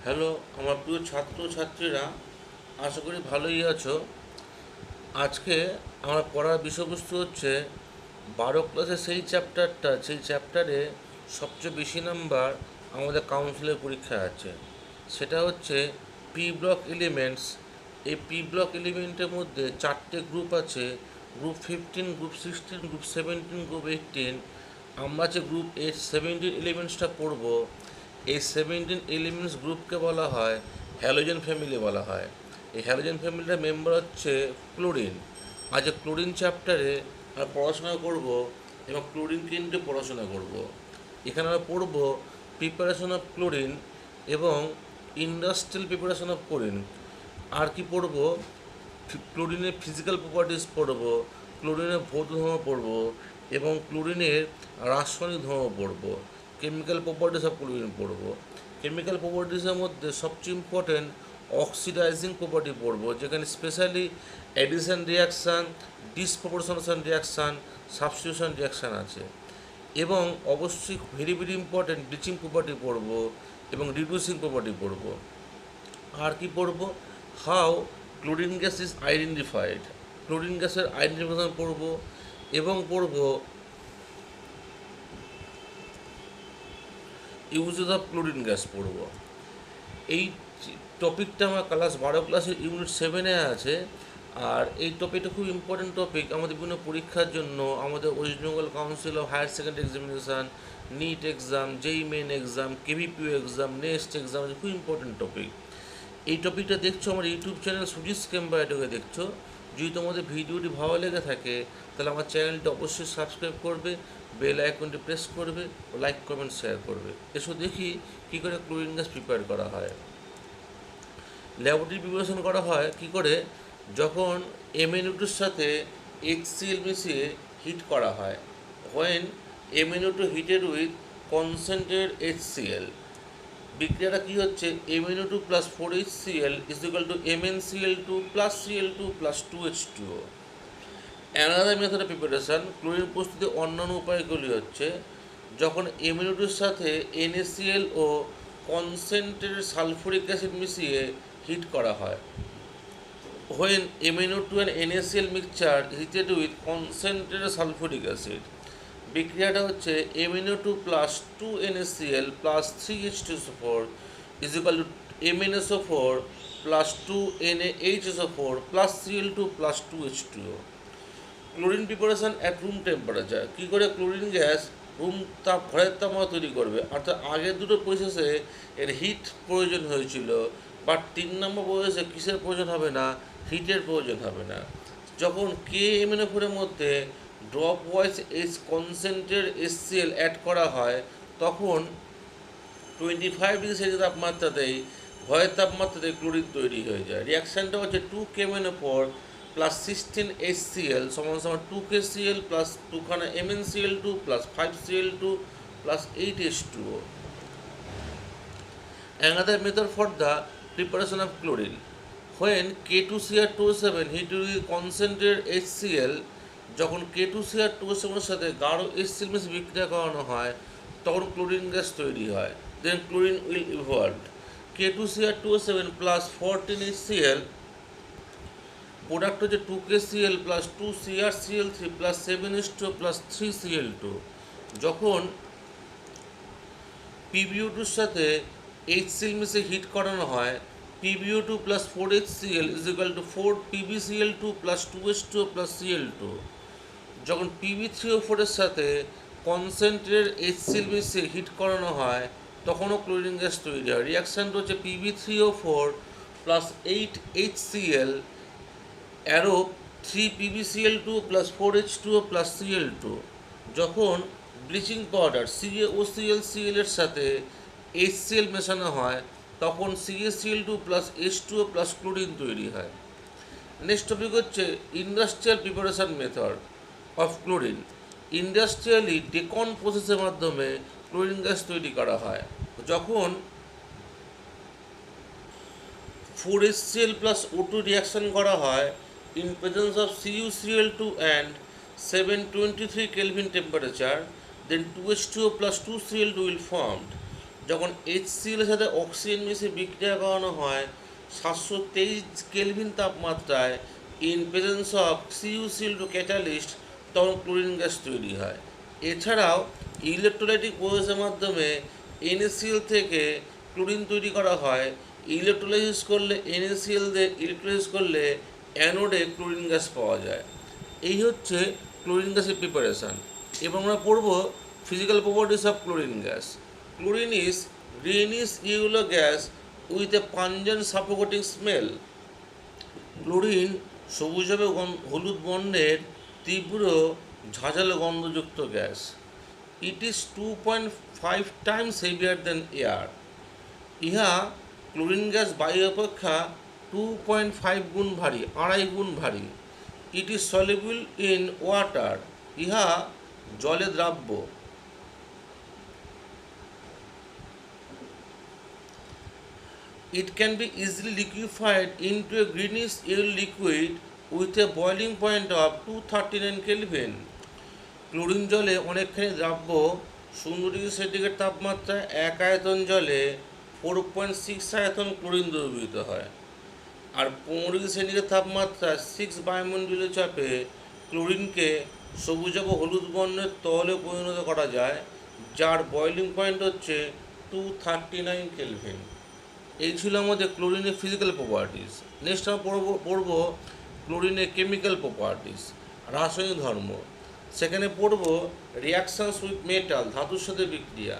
Hello, আমার প্রিয় ছাত্র ছাত্রীরা, আশা করি ভালোই আছো। আজকে আমার পড়ার বিষয়বস্তু হচ্ছে 12 ক্লাসের সেই চ্যাপ্টারে সবচেয়ে বেশি নাম্বার আমাদের কাউন্সিলের পরীক্ষা আছে। সেটা হচ্ছে পি ব্লক এলিমেন্টস। এই পি ব্লক এলিমেন্টের মধ্যে 4টে গ্রুপ আছে: গ্রুপ 15, গ্রুপ 16, গ্রুপ 17, গ্রুপ 18। আমরা যে গ্রুপ 17 এলিমেন্টসটা পড়ব, এই 17 এলিমেন্টস গ্রুপকে বলা হয় হ্যালোজেন ফ্যামিলি বলা হয়। এই হ্যালোজেন ফ্যামিলির মেম্বার হচ্ছে ক্লোরিন। আজ ক্লোরিন চ্যাপ্টারে আমরা পড়াশোনা করব এবং ক্লোরিন কেন্দ্রে পড়াশোনা করব। এখানে আমরা পড়ব প্রিপারেশন অফ ক্লোরিন এবং ইন্ডাস্ট্রিয়াল প্রিপারেশন অফ ক্লোরিন। আর কি পড়ব? ক্লোরিনের ফিজিক্যাল প্রপার্টিস পড়ব, ক্লোরিনের ভৌত ধর্ম পড়ব এবং ক্লোরিনের রাসায়নিক ধর্ম পড়ব। কেমিক্যাল প্রপার্টিস অফ ক্লোরিন পড়ব। কেমিক্যাল প্রপার্টিসের মধ্যে সবচেয়ে ইম্পর্টেন্ট অক্সিডাইজিং প্রপার্টি পড়ব, যেখানে specially addition reaction, disproportionation reaction, substitution reaction আছে। এবং অবশ্যই very very important bleaching property পড়ব এবং রিডিউসিং প্রপার্টি পড়ব। আর কি পড়ব? How chlorine gas is identified. Chlorine গ্যাসের আইডেন্টিফিকেশন পড়ব এবং পড়ব ইউজেস অফ ক্লোরিন গ্যাস পড়ব। এই টপিকটা আমার ক্লাসের ইউনিট 7-এ আছে। আর এই টপিকটা খুব ইম্পর্টেন্ট টপিক আমাদের বিভিন্ন পরীক্ষার জন্য। আমাদের West Bengal council of higher secondary examination, NEET exam, JEE Main exam, KVPY exam, next exam, খুব ইম্পর্টেন্ট টপিক। এই টপিকটা দেখছো আমার ইউটিউব চ্যানেল সুজিত স্কেম্বায়োটোকে দেখছো। যদি তোমাদের ভিডিওটি ভালো লেগে থাকে তাহলে আমার চ্যানেলটা অবশ্যই সাবস্ক্রাইব করবে, বেল আইকনটি প্রেস করবে, লাইক কমেন্ট শেয়ার করবে। এসো দেখি কী করে ক্লোরিন গ্যাস প্রিপেয়ার করা হয়। ল্যাবরেটরি প্রিপারেশন করা হয় কী করে? যখন MnO2-র সাথে HCl মিশিয়ে হিট করা হয়। When MnO2 heated with concentrated HCl, বিক্রিয়াটা কী হচ্ছে? MnO2 plus 4HCl is equal to MnCl2 plus Cl2 plus 2H2O। Another method of preparation, chlorine প্রস্তুতির অন্যান্য উপায়গুলি হচ্ছে যখন MnO2-র সাথে NaCl ও কনসেন্ট্রেটেড সালফুরিক অ্যাসিড মিশিয়ে হিট করা হয়। When MnO2 and NaCl mixture heated with concentrated sulphuric acid, বিক্রিয়াটা হচ্ছে MnO2 plus 2NaCl plus 3H2SO4 is equal to MnSO4 plus 2NaHSO4 plus Cl2 plus 2H2O। Chlorine preparation at room temperature, কী করে chlorine gas ঘরের তাপমাত্রা তৈরি করবে? অর্থাৎ আগের দুটো প্রসেসে এর হিট প্রয়োজন হয়েছিল, বাট 3 নম্বর প্রসেসে কিসের প্রয়োজন হবে না? হিটের প্রয়োজন হবে না। যখন KMnO4-এর মধ্যে dropwise concentrated HCl add করা হয়, তখন 25 ডিগ্রি সেলসিয়াস তাপমাত্রাতেই ঘরের তাপমাত্রাতে ক্লোরিন তৈরি হয়ে যায়। রিয়াকশানটা হচ্ছে 2KMnO4 প্লাস 16HCl সমান সমান 2KCl প্লাস 2খানা MnCl2 plus 5Cl2 plus 8H2O। Another method for the preparation of chlorine, when K2Cr2O7 heat with concentrated HCl, যখন K2Cr2O7 এর সাথে গাঢ় HCl মিশিয়ে বিক্রিয়া করানো হয় তখন ক্লোরিন গ্যাস তৈরি হয়। Then chlorine will evolve. K2Cr2O7 plus 14HCl product হচ্ছে 2KCl plus 2CrCl3 plus 7H2O plus 3Cl2। যখন PbO2-র সাথে HCl মিশিয়ে হিট করানো হয়, PbO2 plus 4HCl is equal two 4PbCl2 plus 2H2O plus Cl2। যখন Pb3O4 এর সাথে কনসেন্ট্রেটেড HCl মিশিয়ে হিট করানো হয় তখনও ক্লোরিন গ্যাস তৈরি হয়। রিয়াকশানটা হচ্ছে Pb3O4 plus 8HCl arrow 3PbCl2 plus 4H2O plus Cl2। যখন ব্লিচিং পাউডার CaOClCl এর সাথে HCl মেশানো হয় তখন CaCl2 plus H2O plus chlorine তৈরি হয়। নেক্সট টপিক হচ্ছে industrial preparation method of chlorine. Industrially Deacon প্রসেসের মাধ্যমে ক্লোরিন গ্যাস তৈরি করা হয়। যখন 4HCl প্লাস O2 রিয়াকশন করা হয় in presence of CuCl2 and 723 Kelvin temperature, then 2H2O plus 2Cl2 will formed. যখন HCl এর সাথে অক্সিজেন মিশিয়ে বিক্রিয়া করানো হয় 723 কেলভিন তাপমাত্রায় in presence of CuCl2 catalyst, তখন ক্লোরিন গ্যাস তৈরি হয়। এছাড়াও ইলেকট্রোলাইটিক প্রসেসের মাধ্যমে NaCl থেকে ক্লোরিন তৈরি করা হয়। ইলেকট্রোলাইসিস করলে NaCl দিয়ে ইলেকট্রোলাইসিস করলে অ্যানোডে ক্লোরিন গ্যাস পাওয়া যায়। এই হচ্ছে ক্লোরিন গ্যাসের প্রিপারেশান। এবং আমরা পড়ব physical properties of chlorine gas. Chlorine is greenish yellow gas with a pungent suffocating smell. Chlorine সবুজাবে হলুদ বর্ণের তীব্র ঝাঁঝালো গন্ধযুক্ত gas. It is 2.5 times heavier than air. ইহা ক্লোরিন গ্যাস বায়ু অপেক্ষা 2.5 গুণ ভারী, 2.5 গুণ ভারী। It is soluble in water. ইহা জলে দ্রাব্য। It can be easily liquefied into a greenish yellow liquid with a boiling point of 239 Kelvin. Chlorine জলে অনেকখানি দ্রাব্য। 0°C তাপমাত্রায় 1 আয়তন জলে 4.6 আয়তন ক্লোরিন দ্রবীভূত হয়। আর 15°C তাপমাত্রা 6 বায়ুমণ্ডলীয় চাপে ক্লোরিনকে সবুজাভ হলুদ বর্ণের তরলে পরিণত করা যায়, যার বয়লিং পয়েন্ট হচ্ছে 239 কেলভিন। এই ছিল আমাদের ক্লোরিনের ফিজিক্যাল প্রপার্টিস। নেক্সট আমরা পড়ব ক্লোরিনের কেমিক্যাল প্রপার্টিস, রাসায়নিক ধর্ম। সেখানে পড়ব রিয়াকশানস উইথ মেটাল, ধাতুর সাথে বিক্রিয়া।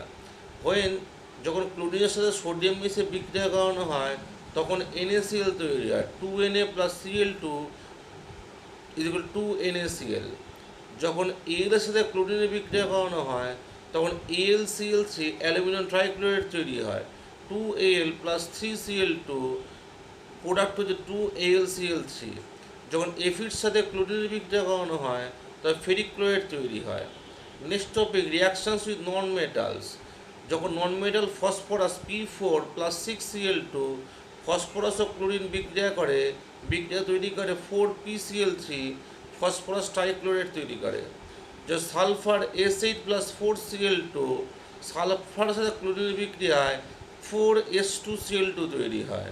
যখন ক্লোরিনের সাথে সোডিয়াম মিশে বিক্রিয়া করানো হয় তখন NaCl তৈরি হয়। 2Na + Cl2 = 2NaCl। যখন Al এর সাথে ক্লোরিনের বিক্রিয়া করানো হয় তখন AlCl3 অ্যালুমিনিয়াম ট্রাইক্লোরাইড তৈরি হয়। 2Al + 3Cl2 প্রোডাক্ট হচ্ছে 2AlCl3। যখন এফির সাথে ক্লোরিনের বিক্রিয়া করানো হয় তখন ফেরিক ক্লোরাইড তৈরি হয়। Next topic reactions with non metals. যখন non metal phosphorus P4 + 6Cl2 phosphorus ও ক্লোরিন বিক্রিয়া করে, বিক্রিয়া তৈরি করে 4PCl3 ফসফরাস ট্রাইক্লোরাইড তৈরি করে। যে সালফার S8 + 4Cl2 সালফারের সাথে ক্লোরিনের বিক্রিয়ায় 4S2Cl2 তৈরি হয়।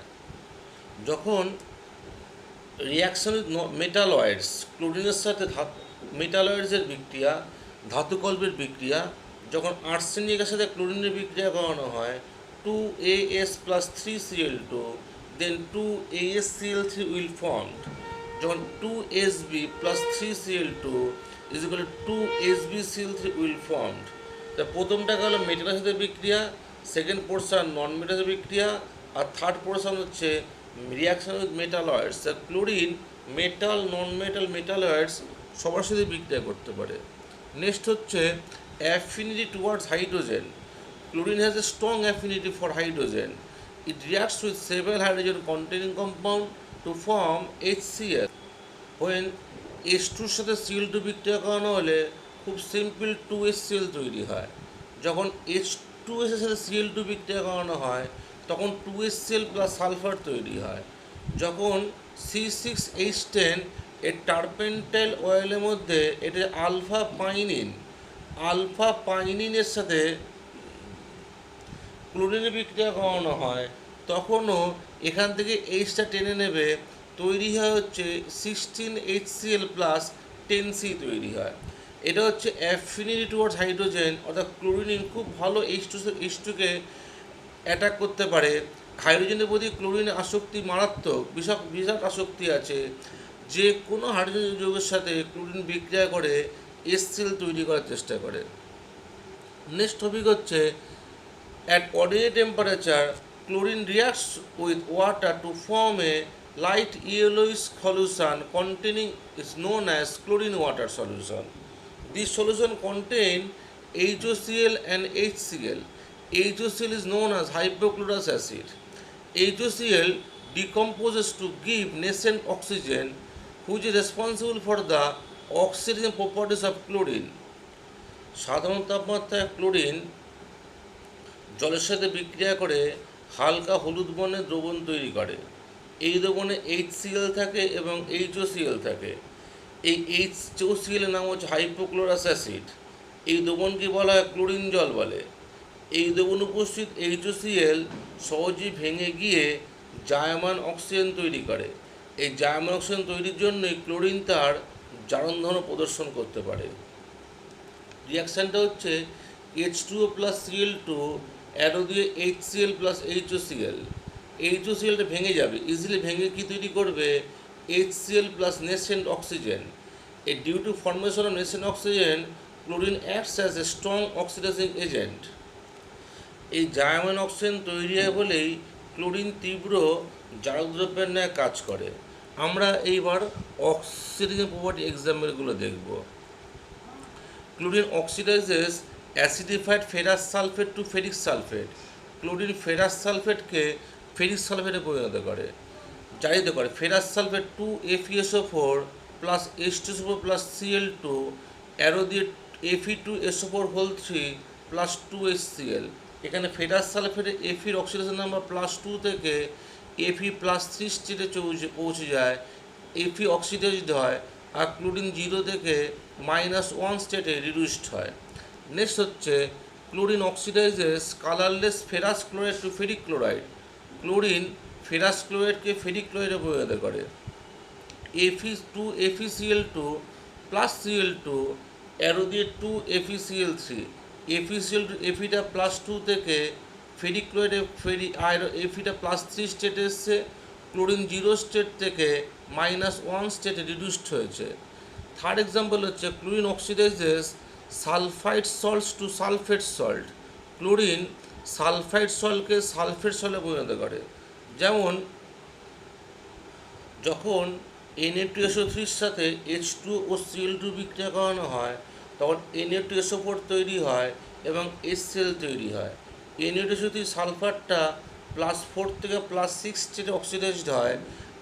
যখন রিয়াকশন উইথ মেটালয়েডস, ক্লোরিনের সাথে মেটালয়েডসের বিক্রিয়া, ধাতুকল্পের বিক্রিয়া, যখন আর্সেনিকের সাথে ক্লোরিনের বিক্রিয়া করানো হয় 2As + 3Cl2 then 2AsCl3 will formed. যখন 2Sb + 3Cl2 = 2SbCl3 will formed. তা প্রথমটা হলো মেটালের সাথে বিক্রিয়া, সেকেন্ড পোর্শন নন মেটালের বিক্রিয়া, আর থার্ড পোর্শন হচ্ছে reaction with metalloids. Chlorine metal, non metal, metalloids সবার সাথে বিক্রিয়া করতে পারে। নেক্সট হচ্ছে affinity towards hydrogen. Chlorine has a strong affinity for hydrogen. It reacts with several hydrogen containing compound to form HCl. When H2 এর সাথে Cl2 বিক্রিয়া করানো হলে খুব সিম্পল 2HCl তৈরি হয়। যখন H2S এর সাথে Cl2 বিক্রিয়া করানো হয় তখন 2HCl + সালফার তৈরি হয়। যখন C6H10 এর টারপেন্টাইল অয়েলের মধ্যে এটা আলফা পাইনিনের সাথে ক্লোরিনের বিক্রিয়া করানো হয় তখনও এখান থেকে এইচটা টেনে নেবে, তৈরি হয় হচ্ছে 16HCl + 10C তৈরি হয়। এটা হচ্ছে অ্যাফিনিটি টুয়ার্ডস হাইড্রোজেন, অর্থাৎ ক্লোরিন খুব ভালো H2কে অ্যাটাক করতে পারে। হাইড্রোজেনের প্রতি ক্লোরিনের আসক্তি মারাত্মক, বিশাল আসক্তি আছে। যে কোনো হাইড্রোজেন যৌগের সাথে ক্লোরিন বিক্রিয়া করে HCl তৈরি করার চেষ্টা করে। নেক্সট টপিক হচ্ছে at ordinary temperature chlorine reacts with water to form a light yellowish solution containing is known as chlorine water solution. This solution contain HOCl and HCl. HOCl is known as hypochlorous acid. HOCl decomposes to give nascent oxygen, which is responsible for the oxidation properties of chlorine. সাধারণ তাপমাত্রায় chlorine জলের সাথে বিক্রিয়া করে হালকা হলুদ বর্ণের দ্রবণ তৈরি করে। এই দ্রবণে HCl থাকে এবং HOCl থাকে। এই HOCl এর নাম হচ্ছে হাইপোক্লোরাস অ্যাসিড। এই দ্রবণকে বলা হয় ক্লোরিন জল বলে। এই দ্রবণ উপস্থিত HOCl সহজেই ভেঙে গিয়ে জায়মান অক্সিজেন তৈরি করে। এই জায়মান অক্সিজেন তৈরির জন্যই ক্লোরিন তার জারণ ধর্ম প্রদর্শন করতে পারে। রিয়াকশানটা হচ্ছে H2O প্লাস Cl2 অ্যারো দিয়ে HCl প্লাস HOCl। HOClটা ভেঙে যাবে, ইজিলি ভেঙে কি তৈরি করবে? HCl plus nascent oxygen. A due to formation of nascent oxygen chlorine acts as a strong oxidizing agent. এই জায়মান অক্সিজেন তৈরি হয় বলেই ক্লোরিন তীব্র জারক দ্রব্যের ন্যায় কাজ করে। আমরা এইবার অক্সিডাইজিং প্রপার্টি এক্সাম্পলগুলো দেখব। Chlorine oxidizes acidified ferrous sulphate to ferric sulphate. Chlorine ferrous সালফেটকে ফেরিক সালফেটে পরিণত করে, জারিত করে। Ferrous sulphate 2FeSO4 plus H2SO4 plus Cl2 arrow দিয়ে Fe2SO4 3 প্লাস 2HCl। এখানে ফেরাস সালফেটে Feর অক্সিডেশন নাম্বার +2 থেকে Fe +3 স্টেটে পৌঁছে যায়, Fe অক্সিডাইজড হয়, আর ক্লোরিন 0 থেকে -1 স্টেটে রিডিউসড হয়। নেক্সট হচ্ছে chlorine oxidizes colourless ferrous chloride to ferric chloride. Chlorine ferrous ক্লোরাইডকে ফেরিক ক্লোরাইডে পরিণত করে। Fe2FeCl2 প্লাস Cl2 অ্যারো দিয়ে 2FeCl3। Feটা +2 থেকে ফেরিক ক্লোরাইডে Feটা +3 স্টেটে এসছে, ক্লোরিন 0 স্টেট থেকে -1 স্টেটে রিডিউসড হয়েছে। থার্ড এক্সাম্পল হচ্ছে chlorine oxidizes sulphide salts to sulphate salt. Chlorine sulphide সল্টকে সালফেট সল্টে পরিণত করে। যেমন যখন Na2SO3 সাথে H2 ও Cl2 বিক্রিয়া করানো হয় তখন Na2SO4 তৈরি হয় এবং HCl তৈরি হয়। Na2SO3 সালফারটা +4 থেকে +6 স্টেটে অক্সিডাইজড হয়,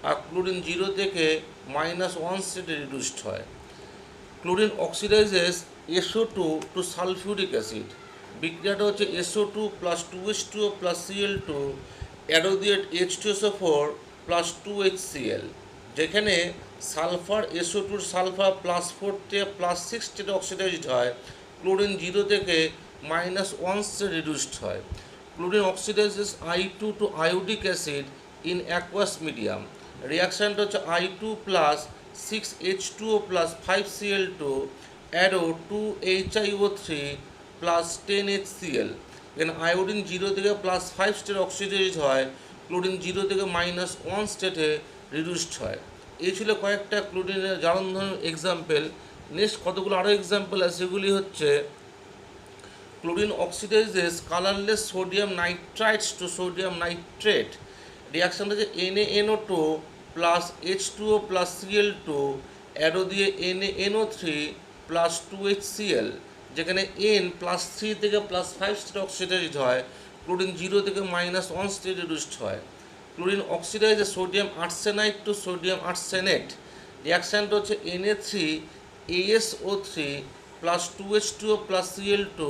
আর ক্লোরিন 0 থেকে -1 স্টেটে রিডিউসড হয়। Chlorine oxidizes SO2 to sulphuric acid. বিক্রিয়াটা হচ্ছে SO2 plus 2H2O plus Cl2 arrow দিয়ে H2SO4 প্লাস 2HCl। যেখানে সালফার SO2 সালফার +4 থেকে +6 স্টেটে অক্সিডাইজড হয়, ক্লোরিন 0 থেকে -1 স্টেটে রিডিউসড হয়। Chlorine oxidizes I2 to iodic acid in aqueous medium. রিয়াকশানটা হচ্ছে I2 plus 6H2O plus 5Cl2 arrow 2HiO3 plus 10HCl। এখানে আয়োডিন 0 থেকে +5 স্টেটে অক্সিডাইজড হয়, ক্লোরিন 0 থেকে -1 স্টেটে রিডিউসড হয়। এই ছিল কয়েকটা ক্লোরিনের জারণ ধর্মের এক্সাম্পল। নেক্সট কতগুলো আরও এক্সাম্পল আছে, সেগুলি হচ্ছে chlorine oxidizes colourless sodium nitrites to sodium nitrate. রিয়াকশানটা হচ্ছে NaNO2 plus H2O plus Cl2 arrow দিয়ে NaNO3 প্লাস 2HCl। যেখানে N +3 থেকে +5 স্টেট অক্সিডাইজড হয়, ক্লোরিন 0 থেকে -1 স্টেট রিডিউসড হয়। Chlorine oxidize sodium arsenide to sodium arsenate. রিয়াকশানটা হচ্ছে Na3ASO3 plus 2H2O plus Cl2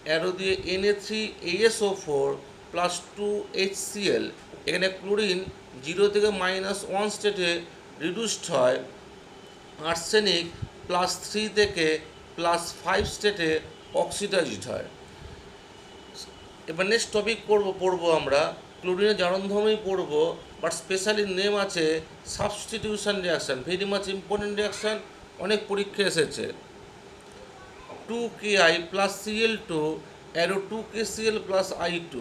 arrow দিয়ে Na3ASO4 প্লাস 2HCl। এখানে ক্লোরিন 0 থেকে -1 স্টেটে রিডিউসড হয়, আর্সেনিক +3 থেকে +5 স্টেটে অক্সিডাইজড হয়। এবার নেক্সট টপিক পড়বো আমরা ক্লোরিনের জারণ ধর্মই পড়বো, বাট স্পেশালি নেম আছে substitution reaction. Very much important reaction, অনেক পরীক্ষা এসেছে। 2Ki plus Cl2 arrow 2KCl plus I2।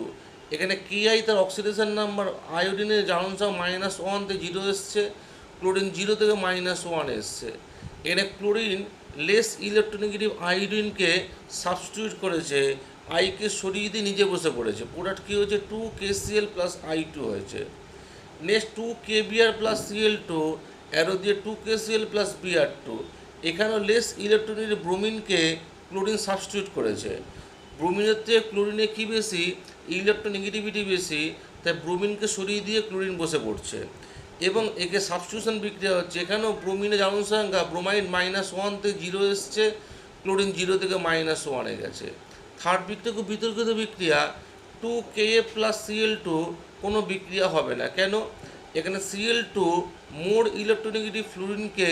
এখানে Ki তার অক্সিডেশন নাম্বার, আয়োডিনের জারণ সংখ্যা -1 থেকে 0 এসছে, ক্লোরিন 0 থেকে -1 এসছে। এখানে ক্লোরিন লেস ইলেকট্রোনেগেটিভ আয়োডিনকে সাবস্টিটিউট করেছে, আইকে সরিয়ে দিয়ে নিজে বসে পড়েছে। প্রোডাক্ট কী হয়েছে? 2KCl প্লাস I2 হয়েছে। Next 2KBr plus Cl2 arrow দিয়ে 2KCl প্লাস Br2। এখানেও লেস ইলেকট্রোনেগেটিভ ব্রোমিনকে ক্লোরিন সাবস্টিটিউট করেছে। ব্রোমিনের থেকে ক্লোরিনে কী বেশি? ইলেকট্রোনেগেটিভিটি বেশি, তাই ব্রোমিনকে সরিয়ে দিয়ে ক্লোরিন বসে পড়ছে এবং একে সাবস্টিটিউশন বিক্রিয়া হচ্ছে। এখানেও ব্রোমিনের জারণ সংখ্যা ব্রোমাইড -1 থেকে 0 এসছে, ক্লোরিন 0 থেকে -1 গেছে। থার্ড বিক্রিয়া খুব বিতর্কিত বিক্রিয়া, 2Ka প্লাস Cl2 কোনো বিক্রিয়া হবে না। কেন? এখানে Cl2 মোর ইলেকট্রোনেগেটিভ ফ্লুরিনকে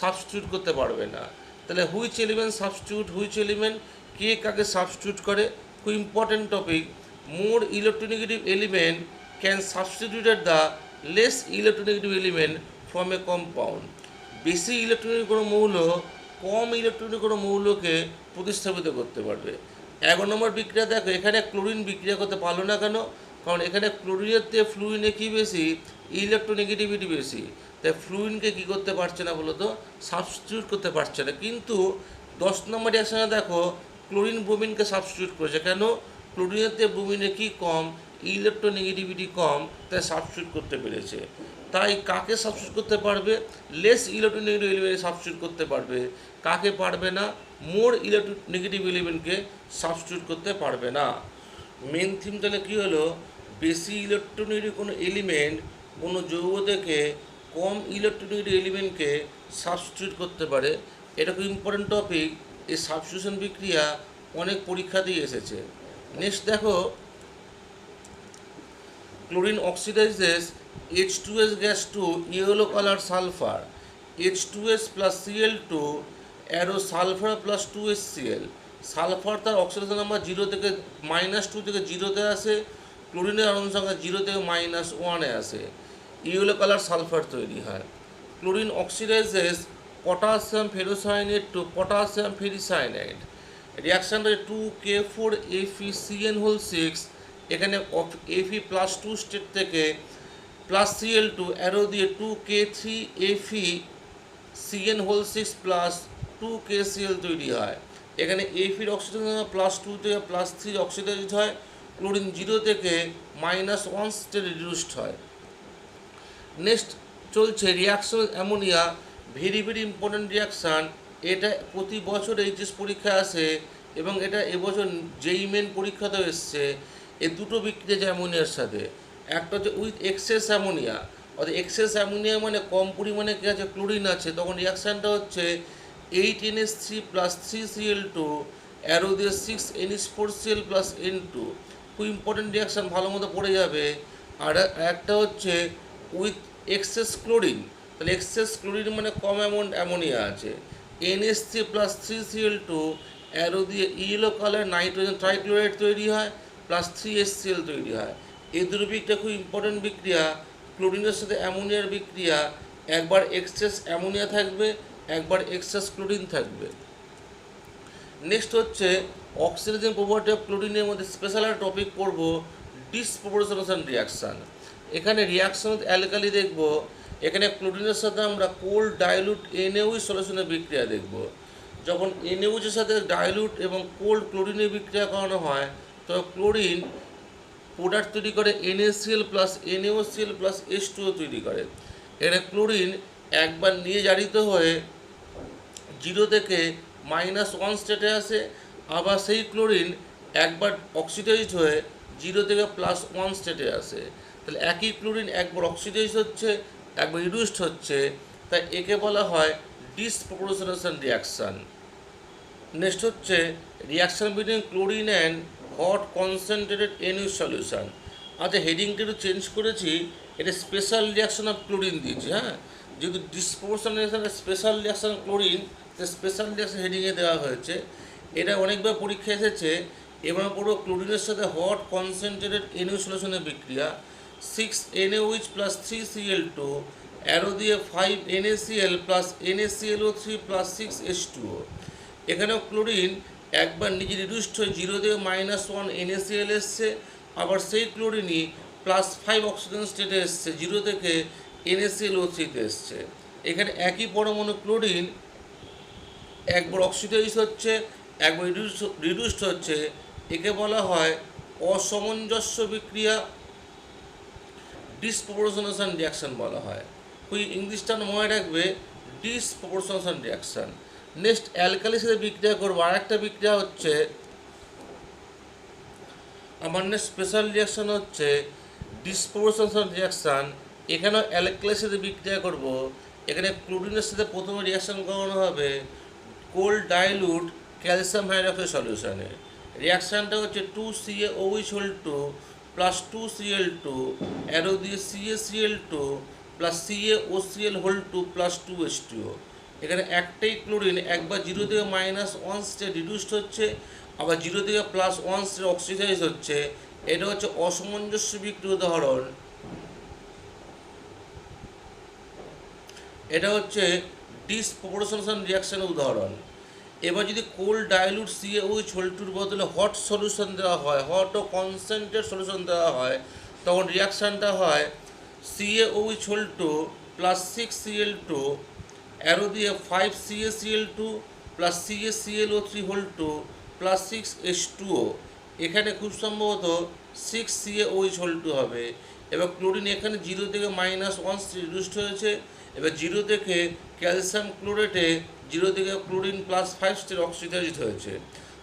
সাবস্টিটিউট করতে পারবে না। তাহলে which element substitute, which element কে কাকে সাবস্টিটিউট করে? খুব important topic, more electronegative element can substituted the less electronegative element from a compound. বেশি ইলেকট্রনিক কোনো মৌল কম ইলেকট্রনিক কোনো মৌলকে প্রতিস্থাপিত করতে পারবে। 11 নম্বর বিক্রিয়া দেখো, এখানে ক্লোরিন বিক্রিয়া করতে পারলো না কেন? কারণ এখানে ক্লোরিনের থেকে ফ্লুইনে কী বেশি? ইলেকট্রোনেগেটিভিটি বেশি, তাই ফ্লুইনকে কী করতে পারছে না বলো তো? সাবস্টিটিউট করতে পারছে না। কিন্তু 10 নম্বর রিয়াকশানে দেখো, ক্লোরিন ব্রোমিনকে সাবস্টিটিউট করেছে। কেন? ক্লোরিনের থেকে ব্রোমিনে কী কম? ইলেকট্রোনেগেটিভিটি কম, তাই সাবস্টিটিউট করতে পেরেছে। তাই কাকে সাবস্টিটিউট করতে পারবে? লেস ইলেকট্রোনেগেটিভ এলিমেন্ট সাবস্টিটিউট করতে পারবে। কাকে পারবে না? মোর ইলেকট্রোনেগেটিভ এলিমেন্টকে সাবস্টিটিউট করতে পারবে না। মেন থিম তাহলে কী হলো? বেশি ইলেকট্রোনেগেটিভ কোনো এলিমেন্ট কোনো যৌগ থেকে কম ইলেকট্রোনেগেটিভ এলিমেন্টকে সাবস্টিটিউট করতে পারে। এটা খুব ইম্পর্টেন্ট টপিক। এই সাবস্টিটিউশন বিক্রিয়া অনেক পরীক্ষাতেই এসেছে। নেক্সট দেখো, chlorine oxidizes H2S gas to yellow color sulfur, H2S plus Cl2 arrow sulfur plus 2HCl। Sulphur তার অক্সিডেশন নাম্বার 0 থেকে -2 থেকে 0-তে আসে, ক্লোরিনের আণবিক সংখ্যা 0 থেকে -1-এ আসে, ইয়েলো কালার সালফার তৈরি হয়। Chlorine oxidizes potassium ferrocyanate to potassium ferricyanide. রিয়াকশানটা 2K4FeCN6, এখানে Fe+2 স্টেট থেকে +Cl2 অ্যারো দিয়ে 2K3FeCN6 প্লাস 2KCl তৈরি হয়। এখানে Feর অক্সিডেশন +2 থেকে +3 অক্সিডাইজড হয়, ক্লোরিন 0 থেকে -1 স্টেটে রিডিউসড হয়। নেক্সট চলছে reaction ammonia, very very important reaction. এটা প্রতি বছর এইচএস পরীক্ষা আসে এবং এটা এবছর যেই মেন পরীক্ষাতেও এসছে। এই দুটো বিক্রিয়া যে অ্যামোনিয়ার সাথে, একটা হচ্ছে উইথ এক্সেস অ্যামোনিয়া, অর্থাৎ এক্সেস অ্যামোনিয়া মানে কম পরিমাণে কী আছে? ক্লোরিন আছে। তখন রিয়াকশানটা হচ্ছে 8NH3 প্লাস 3Cl2 অ্যারো দিয়ে 6NH4Cl প্লাস N2। খুব ইম্পর্টেন্ট রিয়াকশান, ভালো মতো পড়ে যাবে। আর একটা হচ্ছে উইথ এক্সেস ক্লোরিন, তাহলে এক্সেস ক্লোরিন মানে কম অ্যামাউন্ট অ্যামোনিয়া আছে। NH3 প্লাস 3Cl2 অ্যারো দিয়ে ইয়েলো কালার নাইট্রোজেন ট্রাইক্লোরাইড তৈরি হয় প্লাস 3HCl তৈরি হয়। এই দুটো বিক্রিয়া খুব ইম্পর্টেন্ট বিক্রিয়া। ক্লোরিনের সাথে অ্যামোনিয়ার বিক্রিয়া, একবার এক্সেস অ্যামোনিয়া থাকবে, একবার এক্সেস ক্লোরিন থাকবে। নেক্সট হচ্ছে অক্সিডেশন প্রপার্টি অফ ক্লোরিনের মধ্যে স্পেশাল একটা টপিক পড়ব, ডিসপ্রপোর্শনেশন রিয়াকশান। এখানে রিয়াকশন অ্যালকালি দেখব। এখানে ক্লোরিনের সাথে আমরা কোল্ড ডাইলুট NaOH সলিউশনের বিক্রিয়া দেখব। যখন NaOH এর সাথে ডাইলুট এবং কোল্ড ক্লোরিনের বিক্রিয়া করানো হয়, তো ক্লোরিন প্রোডাক্ট তৈরি করে NaCl plus NaOCl plus H2O তৈরি করে। এখানে ক্লোরিন একবার নিয়ে জারিত হয়ে 0 থেকে -1 স্টেটে আসে, আবার সেই ক্লোরিন একবার অক্সিডাইজড হয়ে 0 থেকে +1 স্টেটে আসে। তাহলে একই ক্লোরিন একবার অক্সিডাইজ হচ্ছে, একবার রিডিউসড হচ্ছে, তাই একে বলা হয় ডিসপ্রপোর্শনেশন রিয়াকশান। নেক্সট হচ্ছে reaction between chlorine and hot concentrated NaOH solution. আচ্ছা, হেডিংটা একটু চেঞ্জ করেছি, এটা স্পেশাল রিয়াকশান অফ ক্লোরিন দিয়েছি। হ্যাঁ, যেহেতু ডিসপ্রপোর্শনেশনের special reaction chlorine, special reaction হেডিংয়ে দেওয়া হয়েছে। এটা অনেকবার পরীক্ষা এসেছে। এবার পুরো ক্লোরিনের সাথে হট কনসেন্ট্রেটেড NaOH সলিউশনের বিক্রিয়া, 6NaOH প্লাস 3Cl2 অ্যারো দিয়ে 5NaCl plus NaClO3 plus 6H2O। এখানেও ক্লোরিন একবার নিজে রিডিউসড হয়ে 0 থেকে -1 NaCl এসছে, আবার সেই ক্লোরিনই +5 অক্সিজেন স্টেটে এসছে, 0 থেকে NaClO3-তে এসছে। এখানে একই পরমাণু ক্লোরিন একবার অক্সিডাইজ হচ্ছে, একবার রিডিউসড হচ্ছে। একে বলা হয় অসামঞ্জস্য বিক্রিয়া, ডিসপ্রপোর্শনেশন রিয়াকশান বলা হয়। ওই ইংলিশটা মনে রাখবে, ডিসপ্রপোর্শনেশন রিয়াকশান। নেক্সট অ্যালকালির সাথে বিক্রিয়া করবো। আর একটা বিক্রিয়া হচ্ছে আমার নেক্সট স্পেশাল রিয়াকশান হচ্ছে ডিসপ্রপোর্শনেশন রিয়াকশান। এখানেও অ্যালকালির সাথে বিক্রিয়া করব। এখানে ক্লোরিনের সাথে প্রথমে রিয়াকশান করানো হবে কোল্ড ডাইলুট ক্যালসিয়াম হাইড্রক্সাইড সলিউশনে। রিয়াকশানটা হচ্ছে 2CaOH2 প্লাস 2Cl2 অ্যারো দিয়ে CaCl2 plus CaOCl2 plus 2H2O। এখানে একটাই ক্লোরিন একবার 0 থেকে -1 স্টেট রিডিউসড হচ্ছে, আবার 0 থেকে +1 স্টেটে অক্সিডাইজ হচ্ছে। এটা হচ্ছে অসামঞ্জস্য বিক্রিয়ার উদাহরণ। এটা হচ্ছে ডিসপ্রপোর্শনাল রিয়াকশনের উদাহরণ। এবার যদি কোল্ড ডাইলুট CaOH হোল2 বদলে হট সলিউশন দেওয়া হয়, হট ও কনসেন্ট্রেট সলিউশন দেওয়া হয়, তখন রিয়াকশানটা হয় CaOH হোল2 প্লাস 6Cl2 অ্যারো দিয়ে 5CaCl2 plus CaClO3 হোল2 plus 6H2O। এখানে খুব সম্ভবত 6CaOH হোল2 হবে। এবার ক্লোরিন এখানে 0 থেকে -1 রিডিউসড হয়েছে। এবার 0 থেকে ক্যালসিয়াম ক্লোরেটে 0 থেকে ক্লোরিন +5 স্টেট অক্সিডাইজড হয়েছে।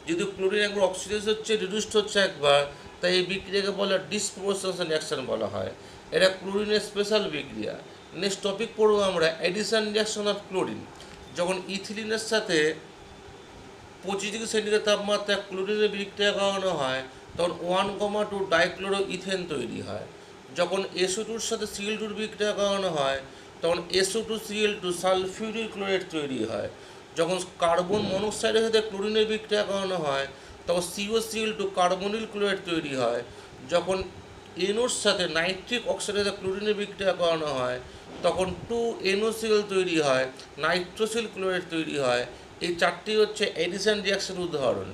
যদি ক্লোরিন একবার অক্সিডাইজ হচ্ছে, রিডিউসড হচ্ছে একবার, তাই এই বিক্রিয়াকে বলা ডিসপ্রপোর্শনাল রিয়াকশন বলা হয়। এটা ক্লোরিনের স্পেশাল বিক্রিয়া। নেক্সট টপিক পড়বো আমরা এডিশন রিয়াকশন অফ ক্লোরিন। যখন ইথিলিনের সাথে 25°C তাপমাত্রায় ক্লোরিনের বিক্রিয়া করানো হয়, তখন 1,2 ডাইক্লোরো ইথেন তৈরি হয়। যখন SO2-র সাথে Cl2-র বিক্রিয়া করানো হয়, তখন SO2Cl2 সালফিউরিক ক্লোরাইড তৈরি হয়। যখন কার্বন মনোক্সাইডের সাথে ক্লোরিনের বিক্রিয়া করানো হয়, তখন COCl2 কার্বনিল ক্লোরাইড তৈরি হয়। যখন NOর সাথে নাইট্রিক অক্সাইডের সাথে ক্লোরিনের বিক্রিয়া করানো হয়, তখন 2NOCl তৈরি হয়, নাইট্রোসিল ক্লোরাইড তৈরি হয়। এই চারটি হচ্ছে এডিশন রিয়াকশনের উদাহরণ।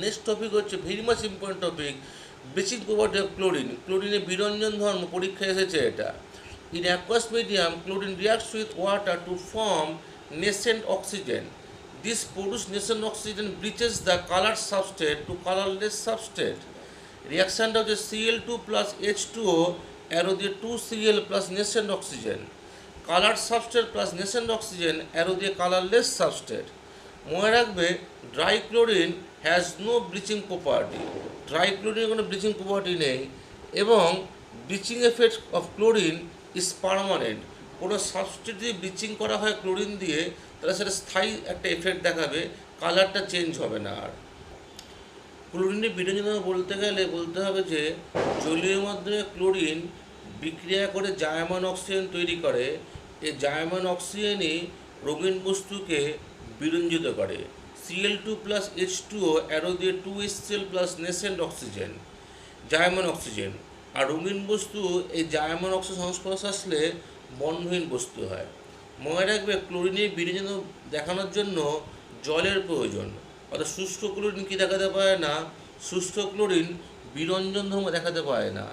নেক্সট টপিক হচ্ছে very much important topic, bleaching property of chlorine. ক্লোরিনের বিরঞ্জন ধর্ম পরীক্ষায় এসেছে এটা। In aqueous medium, chlorine reacts with water to form nascent oxygen. This produced nascent oxygen bleaches the colored substrate to colorless substrate. রিয়াকশানটা হচ্ছে Cl2 plus H2O arrow দিয়ে 2Cl plus nascent oxygen, colour substrate plus nascent oxygen arrow দিয়ে colourless substrate. মনে রাখবে dry chlorine has no bleaching property. Dry ক্লোরিনের কোনো bleaching property নেই এবং bleaching effect of chlorine is permanent. কোনো substrate যদি ব্লিচিং করা হয় ক্লোরিন দিয়ে, তাহলে সেটা স্থায়ী একটা এফেক্ট দেখাবে, কালারটা চেঞ্জ হবে না আর। ক্লোরিনের বিরঞ্জন বলতে গেলে বলতে হবে যে জলীয় মাধ্যমে ক্লোরিন বিক্রিয়া করে জায়মান অক্সিজেন তৈরি করে। এই জায়মান অক্সিজেনই রঙিন বস্তুকে বিরঞ্জিত করে। Cl2 প্লাস H2O অ্যারো দিয়ে 2HCl plus nascent oxygen, জায়মান oxygen. আর রঙিন বস্তু এই জায়মান অক্সিজেন সংস্পর্শে আসলে বন্ধহীন বস্তু হয়। মনে রাখবে ক্লোরিনের বিরঞ্জন দেখানোর জন্য জলের প্রয়োজন। অর্থাৎ শুষ্ক ক্লোরিন কি দেখাতে পারে না, শুষ্ক ক্লোরিন বিরঞ্জন ধর্ম দেখাতে পারে না।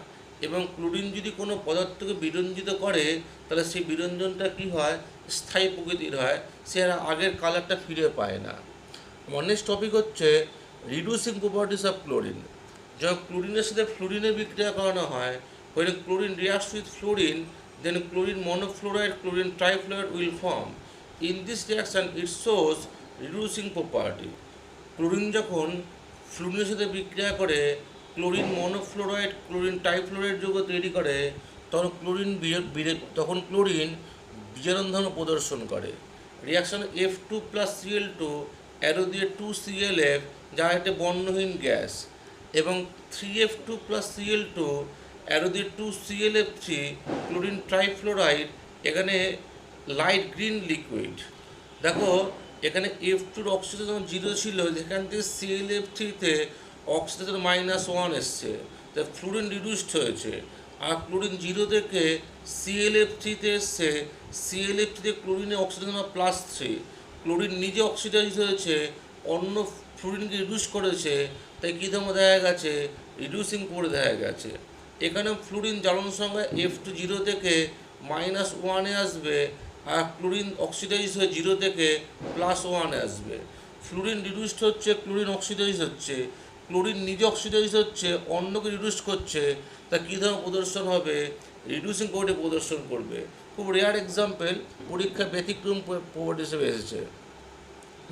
এবং ক্লোরিন যদি কোনো পদার্থকে বিরঞ্জিত করে, তাহলে সেই বিরঞ্জনটা কী হয়, স্থায়ী প্রকৃতির হয়, সে আর আগের কালারটা ফিরে পায় না। আমার নেক্সট টপিক হচ্ছে রিডিউসিং প্রপার্টিস অফ ক্লোরিন। যখন ক্লোরিনের সাথে ফ্লোরিনের বিক্রিয়া করানো হয়, when chlorine reacts with fluorine, then chlorine monofluoride, chlorine trifluoride will form. In this reaction, it shows reducing property. Chlorine যখন ফ্লুরিনের সাথে বিক্রিয়া করে ক্লোরিন মনোফ্লোরাইড, ক্লোরিন ট্রাইফ্লোরাইড যৌগ তৈরি করে, তখন ক্লোরিন বিজারণ ধর্ম প্রদর্শন করে। Reaction F2 plus Cl2 arrow দিয়ে 2ClF, যা একটা বর্ণহীন গ্যাস, এবং 3F2 প্লাস Cl2 অ্যারো দিয়ে 2ClF3 ক্লোরিন ট্রাইফ্লোরাইড, এখানে লাইট গ্রিন লিকুইড। দেখো এখানে F2-র অক্সিজেন যখন 0 ছিল, যেখান থেকে ClF3-তে অক্সিজেন -1 এসছে, তাই ফ্লুরিন রিডিউসড হয়েছে। আর ক্লোরিন 0 থেকে ClF3-তে এসছে, ClF3-তে ক্লোরিনের অক্সিজেন +3। ক্লোরিন নিজে অক্সিডাইজ হয়েছে, অন্য ফ্লুরিনকে রিডিউস করেছে, তাই কী ধর্ম দেখা গেছে, রিডিউসিং করে দেখা গেছে। এখানে ফ্লুরিন জ্বালন সংখ্যা F2 0 থেকে -1-এ আসবে, আর ক্লোরিন অক্সিডাইজ হয়ে 0 থেকে +1-এ আসবে। ফ্লুরিন রিডিউসড হচ্ছে, ক্লোরিন অক্সিডাইজ হচ্ছে, ক্লোরিন নিজে অক্সিডাইজ হচ্ছে, অন্যকে রিডিউস করছে, তা কী ধরনের প্রদর্শন হবে, রিডিউসিং প্রপার্টি প্রদর্শন করবে। খুব রেয়ার এক্সাম্পল, পরীক্ষা ব্যতিক্রম প্রপার্টি হিসেবে এসেছে।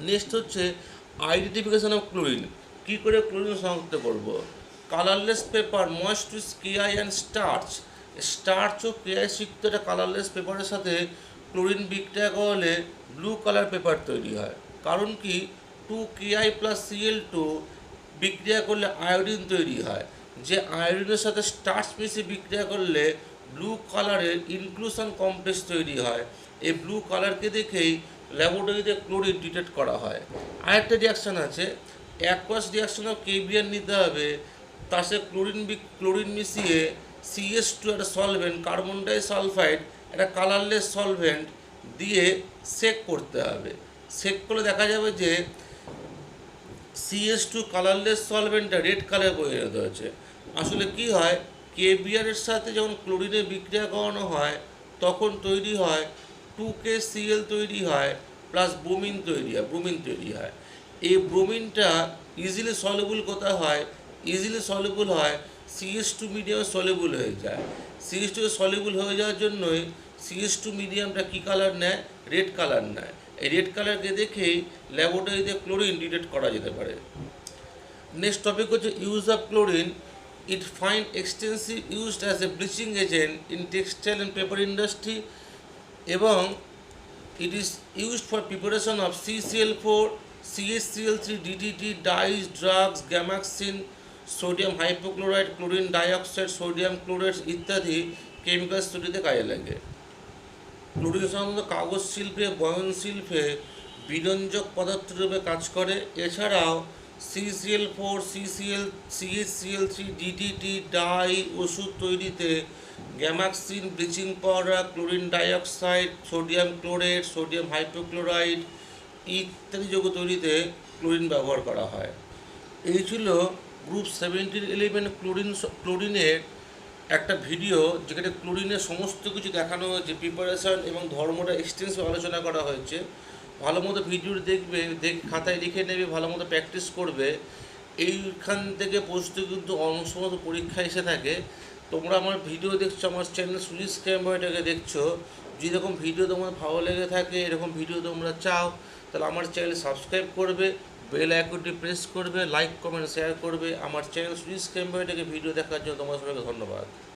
নেক্সট হচ্ছে আইডেন্টিফিকেশন অফ ক্লোরিন। কী করে ক্লোরিন শনাক্ত করব। Colourless paper moist with KI and starch. Starch ও কেআই সিক্ত একটা কালারলেস পেপারের সাথে ক্লোরিন বিক্রিয়া করলে ব্লু কালার পেপার তৈরি হয়। কারণ কি, 2Ki প্লাস Cl2 বিক্রিয়া করলে আয়োডিন তৈরি হয়, যে আয়োডিনের সাথে স্টার্চ মিশিয়ে বিক্রিয়া করলে ব্লু কালারের ইনক্লুশন কমপ্লেক্স তৈরি হয়। এই ব্লু কালারকে দেখেই ল্যাবরেটরিতে ক্লোরিন ডিটেক্ট করা হয়। আরেকটা রিয়াকশান আছে, অ্যাকোয়াস রিয়াকশন অফ কেবিআর নিতে হবে, তার সাথে ক্লোরিন মিশিয়ে CS2 একটা সলভেন্ট, কার্বন ডাই সালফাইড একটা কালারলেস সলভেন্ট দিয়ে সেক করতে হবে। সেক করলে দেখা যাবে যে CS2 কালারলেস সলভেন্টটা রেড কালার পরিণত হয়েছে। আসলে কি হয়, কেবিআরের সাথে যখন ক্লোরিনের বিক্রিয়া করানো হয় তখন তৈরি হয় 2KCl তৈরি হয়, প্লাস ব্রোমিন তৈরি হয়। এই ব্রোমিনটা ইজিলি সলিউবল কোথায় হয়? ইজিলি সলিউবল হয় CS2 মিডিয়ামে সলিউবল হয়ে যায়। CS2 সলিউবল হয়ে যাওয়ার জন্যই CS2 মিডিয়ামটা কী কালার নেয়? রেড কালার নেয়। এই রেড কালারকে দেখেই ল্যাবরেটরিতে ক্লোরিন ডিটেক্ট করা যেতে পারে। নেক্সট টপিক হচ্ছে use of chlorine. It find extensive used as a bleaching agent in textile and paper industry, এবং it is used for preparation of CCl4, CH3, DDT, dyes, drugs, gamaxin, sodium hypochlorite, chlorine dioxide, sodium chlorate ইত্যাদি chemical স্টাডিতে কাজে লাগে। Chlorine সাধারণত কাগজ শিল্পে, বয়ন শিল্পে বিরঞ্জক পদার্থরূপে কাজ করে। এছাড়াও CCl4, CHCl3, DDT, ডাই, ওষুধ তৈরিতে Gammexane, bleaching powder, chlorine dioxide, sodium chlorate, sodium hypochlorite ইত্যাদি যৌগ তৈরিতে ক্লোরিন ব্যবহার করা হয়। এই ছিল গ্রুপ 1711 ক্লোরিনের একটা ভিডিও, যেখানে ক্লোরিনের সমস্ত কিছু দেখানো হয়েছে, প্রিপারেশন এবং ধর্মটা এক্সটেন্সিভ আলোচনা করা হয়েছে। ভালো মতো ভিডিও দেখবে, খাতায় লিখে নেবে, ভালো মতো প্র্যাকটিস করবে। এইখান থেকে প্রশ্ন কিন্তু সমস্ত পরীক্ষা এসে থাকে। তোমরা আমার ভিডিও দেখছো, আমার চ্যানেল সুজিস ক্যাম্বয়টাকে দেখছো। যদি এরকম ভিডিও তোমার ভালো লেগে থাকে, এরকম ভিডিও তোমরা চাও, তাহলে আমার চ্যানেল সাবস্ক্রাইব করবে, বেল আইকনটি প্রেস করবে, লাইক কমেন্ট শেয়ার করবে। আমার চ্যানেল সুজিস ক্যাম্বয়টাকে ভিডিও দেখার জন্য তোমার সবাইকে ধন্যবাদ।